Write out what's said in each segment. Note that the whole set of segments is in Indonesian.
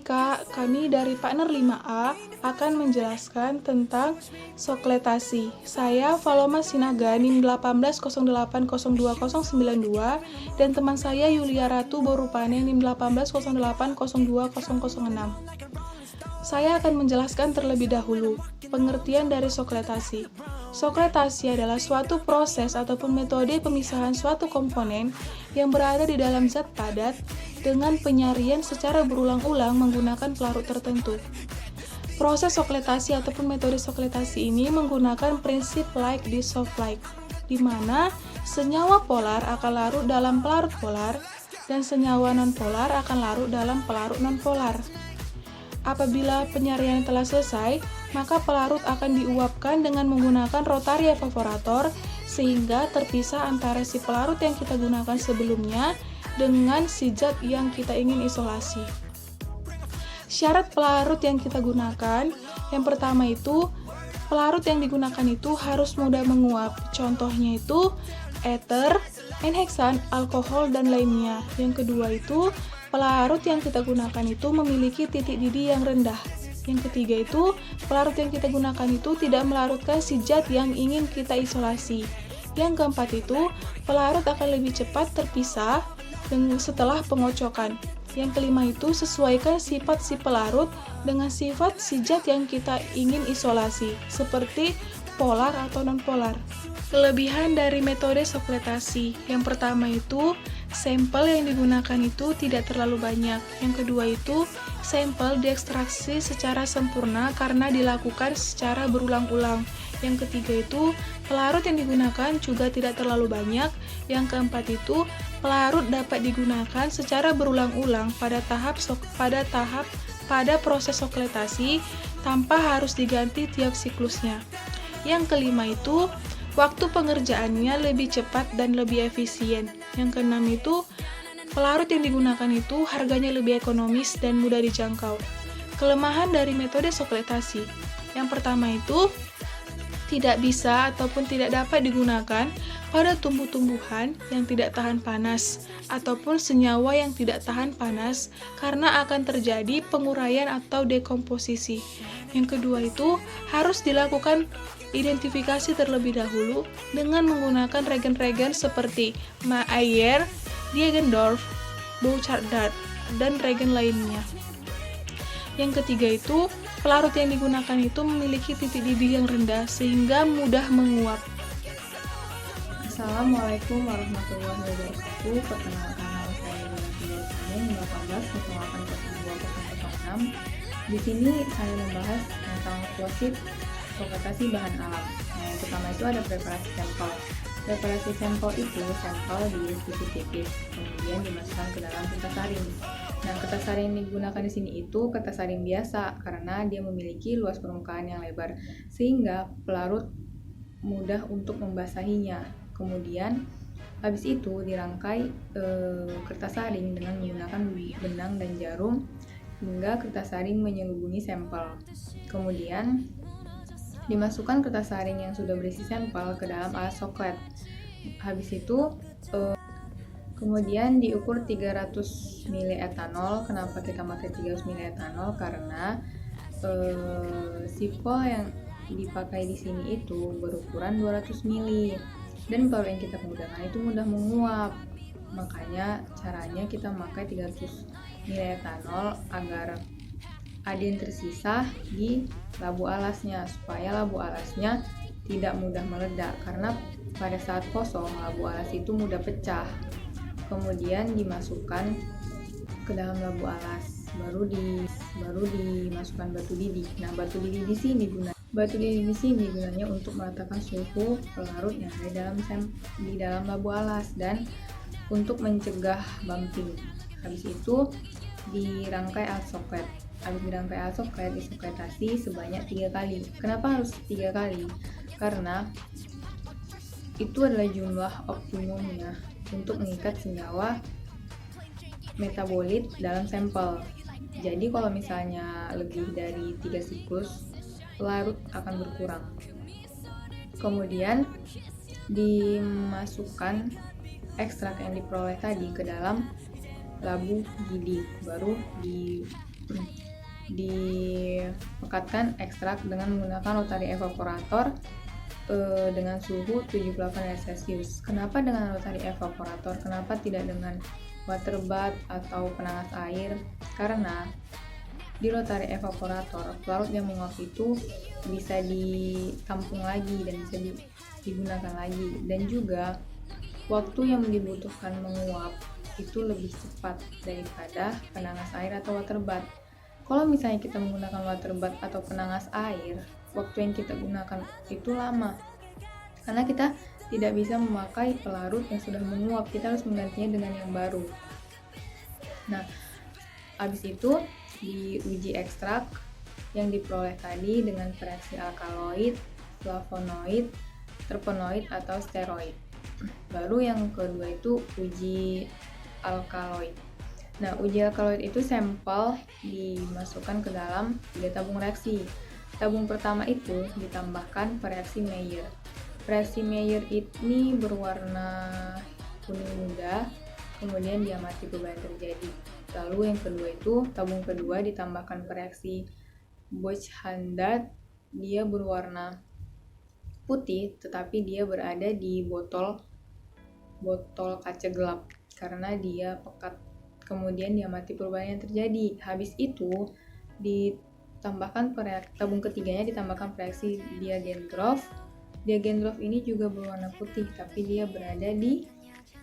Kak, kami dari partner 5A akan menjelaskan tentang sokletasi. Saya Paloma Sinaga, NIM 1808020092 dan teman saya Yulia Ratu Borupane, NIM 1808020006. Saya akan menjelaskan terlebih dahulu pengertian dari sokletasi. Sokletasi adalah suatu proses ataupun metode pemisahan suatu komponen yang berada di dalam zat padat dengan penyarian secara berulang-ulang menggunakan pelarut tertentu. Proses sokletasi ataupun metode sokletasi ini menggunakan prinsip like dissolve like, di mana senyawa polar akan larut dalam pelarut polar dan senyawa nonpolar akan larut dalam pelarut nonpolar. Apabila penyarian telah selesai, maka pelarut akan diuapkan dengan menggunakan rotary evaporator sehingga terpisah antara si pelarut yang kita gunakan sebelumnya dengan si zat yang kita ingin isolasi. Syarat pelarut yang kita gunakan, yang pertama itu pelarut yang digunakan itu harus mudah menguap. Contohnya itu ether, enheksan, alkohol, dan lainnya. Yang kedua itu pelarut yang kita gunakan itu memiliki titik didih yang rendah. Yang ketiga itu, pelarut yang kita gunakan itu tidak melarutkan si zat yang ingin kita isolasi. Yang keempat itu, pelarut akan lebih cepat terpisah setelah pengocokan. Yang kelima itu, sesuaikan sifat si pelarut dengan sifat si zat yang kita ingin isolasi, seperti polar atau non-polar. Kelebihan dari metode sokletasi, yang pertama itu, sampel yang digunakan itu tidak terlalu banyak. Yang kedua itu, sampel diekstraksi secara sempurna karena dilakukan secara berulang-ulang. Yang ketiga itu, pelarut yang digunakan juga tidak terlalu banyak. Yang keempat itu, pelarut dapat digunakan secara berulang-ulang pada proses sokletasi tanpa harus diganti tiap siklusnya. Yang kelima itu, waktu pengerjaannya lebih cepat dan lebih efisien. Yang keenam itu, pelarut yang digunakan itu harganya lebih ekonomis dan mudah dijangkau. Kelemahan dari metode sokletasi. Yang pertama itu, tidak bisa ataupun tidak dapat digunakan pada tumbuh-tumbuhan yang tidak tahan panas ataupun senyawa yang tidak tahan panas karena akan terjadi penguraian atau dekomposisi. Yang kedua itu, harus dilakukan identifikasi terlebih dahulu dengan menggunakan regen-regen seperti Mayer, Diegendorf, Bouchard, dan regen lainnya. Yang ketiga itu, pelarut yang digunakan itu memiliki titik didih yang rendah sehingga mudah menguap. Assalamualaikum warahmatullahi wabarakatuh. Perkenalkan nama saya Yulia Ratu Borupane, 1808020006. Di sini saya membahas tentang eksklusif sokletasi bahan alam. Yang pertama itu ada preparasi sampel. Preparasi sampel itu sampel diiris tipis-tipis, kemudian dimasukkan ke dalam kertas saring. Nah, kertas saring yang digunakan di sini itu kertas saring biasa karena dia memiliki luas permukaan yang lebar sehingga pelarut mudah untuk membasahinya. Kemudian habis itu dirangkai kertas saring dengan menggunakan benang dan jarum hingga kertas saring menyelubungi sampel. Kemudian dimasukkan kertas saring yang sudah berisi sampel ke dalam alat soklet. Habis itu kemudian diukur 300 ml etanol. Kenapa kita pakai 300 ml etanol? Karena sipol yang dipakai di sini itu berukuran 200 ml dan kalau yang kita gunakan itu mudah menguap. Makanya caranya kita memakai 300 ml etanol agar ada yang tersisa di labu alasnya supaya labu alasnya tidak mudah meledak karena pada saat kosong labu alas itu mudah pecah. Kemudian dimasukkan ke dalam labu alas, baru dimasukkan batu didih. Nah, batu didih di sini gunanya untuk meletakkan suhu pelarut yang ada di dalam labu alas dan untuk mencegah bumping. Habis itu dirangkai alat soklet. Habis dirangkai alat soklet, disokletasi sebanyak 3 kali. Kenapa harus 3 kali? Karena itu adalah jumlah optimumnya untuk mengikat senyawa metabolit dalam sampel. Jadi kalau misalnya lebih dari 3 siklus, pelarut akan berkurang. Kemudian dimasukkan ekstrak yang diperoleh tadi ke dalam labu didih, baru dipekatkan ekstrak dengan menggunakan rotary evaporator dengan suhu 78 derajat Celcius. Kenapa dengan rotary evaporator? Kenapa tidak dengan water bath atau penanas air? Karena di rotary evaporator, pelarut yang menguap itu bisa ditampung lagi dan bisa digunakan lagi, dan juga waktu yang dibutuhkan menguap itu lebih cepat daripada penangas air atau water bath. Kalau misalnya kita menggunakan water bath atau penangas air, waktu yang kita gunakan itu lama karena kita tidak bisa memakai pelarut yang sudah menguap, kita harus menggantinya dengan yang baru. Nah, habis itu diuji ekstrak yang diperoleh tadi dengan reaksi alkaloid, flavonoid, terpenoid atau steroid. Baru yang kedua itu uji alkaloid. Nah, uji alkaloid itu sampel dimasukkan ke dalam 3 tabung reaksi. Tabung pertama itu ditambahkan reaksi Mayer. Reaksi Mayer ini berwarna kuning muda, kemudian dia mati perubahan terjadi. Lalu yang kedua itu tabung kedua ditambahkan reaksi Boch-Handat, dia berwarna putih tetapi dia berada di botol kaca gelap karena dia pekat. Kemudian dia mati perubahan yang terjadi. Habis itu ditambahkan tabung ketiganya ditambahkan reaksi Diagendorf. Diagendorf ini juga berwarna putih tapi dia berada di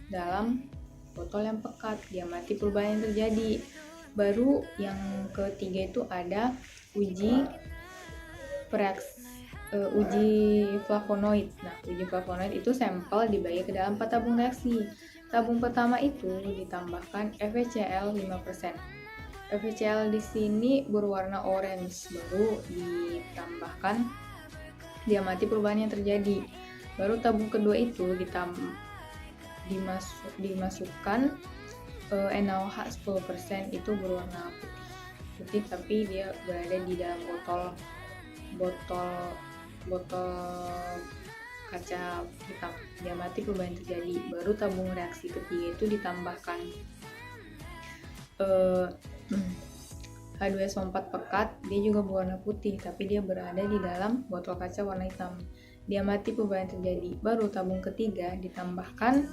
dalam botol yang pekat, dia mati perubahan yang terjadi. Baru yang ketiga itu ada uji flavonoid. Nah, uji flavonoid itu sampel dibagi ke dalam 4 tabung reaksi. Tabung pertama itu ditambahkan FeCl 5%. FeCl di sini berwarna orange, baru ditambahkan dia mati perubahan yang terjadi. Baru tabung kedua itu dimasukkan NaOH 10%, itu berwarna putih tapi dia berada di dalam botol kaca hitam, dia mati perubahan yang terjadi. Baru tabung reaksi ketiga itu ditambahkan H2SO4 pekat, dia juga berwarna putih tapi dia berada di dalam botol kaca warna hitam, dia mati perubahan yang terjadi. Baru tabung ketiga ditambahkan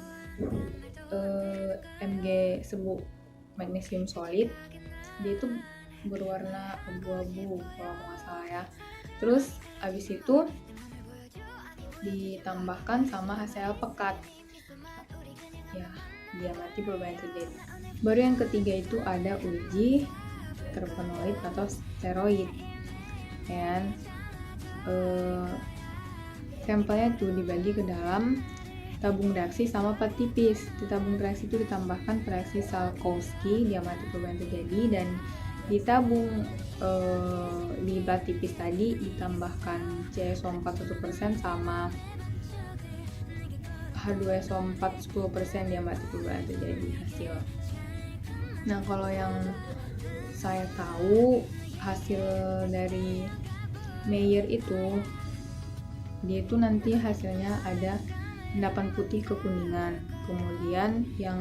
Mg sebu magnesium solid, dia itu berwarna abu-abu kalau nggak salah ya. Terus habis itu ditambahkan sama HCl pekat, ya dia mati perubahan yang terjadi. Baru yang ketiga itu ada uji terpenoid atau steroid, dan sampelnya tuh dibagi ke dalam tabung reaksi sama plat tipis. Di tabung reaksi itu ditambahkan reaksi Salkowski, dia mati perubahan terjadi, dan di tabung di plat tipis tadi ditambahkan CSO4 1% sama H2SO4 10%, dia mati perubahan terjadi hasil. Nah, kalau yang saya tahu hasil dari Mayer itu, dia itu nanti hasilnya ada endapan putih kekuningan, kemudian yang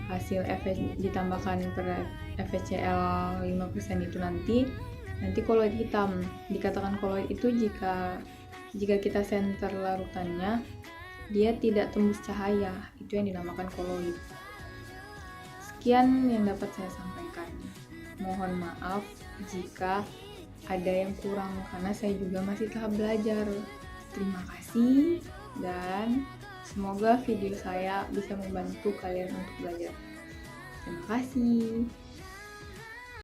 hasil ditambahkan FeCl 5% itu nanti koloid hitam. Dikatakan koloid itu jika kita senter larutannya dia tidak tembus cahaya, itu yang dinamakan koloid. Sekian yang dapat saya sampaikan. Mohon maaf jika ada yang kurang karena saya juga masih tahap belajar. Terima kasih dan semoga video saya bisa membantu kalian untuk belajar. Terima kasih.